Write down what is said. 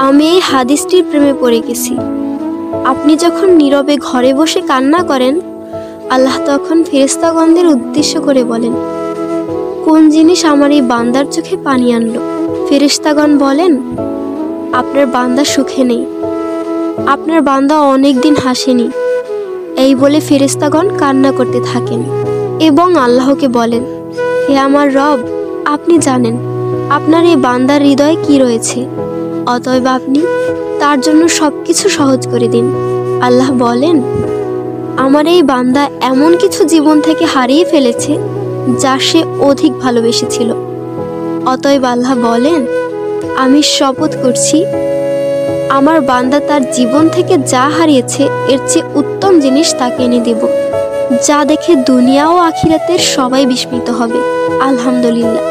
আমি এই হাদিসটির প্রেমে পড়ে গেছি। আপনি যখন নীরবে ঘরে বসে কান্না করেন, আল্লাহ তখন ফেরেশতাগণদের উদ্দেশ্য করে বলেন, কোন জিনিস আমার এই বান্দার চোখে পানি আনলো? ফেরেশতাগণ বলেন, আপনার বান্দা সুখে নেই, আপনার বান্দা অনেকদিন হাসেনি। এই বলে ফেরেশতাগণ কান্না করতে থাকেন এবং আল্লাহকে বলেন, হে আমার রব, আপনি জানেন আপনার এই বান্দার হৃদয়ে কি রয়েছে, অতএব আপনি তার জন্য সবকিছু সহজ করে দিন। আল্লাহ বলেন, আমার এই বান্দা এমন কিছু জীবন থেকে হারিয়ে ফেলেছে যা সে অধিক ভালোবেসেছিল। অতএব আল্লাহ বলেন, আমি শপথ করছি, আমার বান্দা তার জীবন থেকে যা হারিয়েছে এর চেয়ে উত্তম জিনিস তাকে এনে দেব, যা দেখে দুনিয়া ও আখিরাতের সবাই বিস্মিত হবে। আলহামদুলিল্লাহ।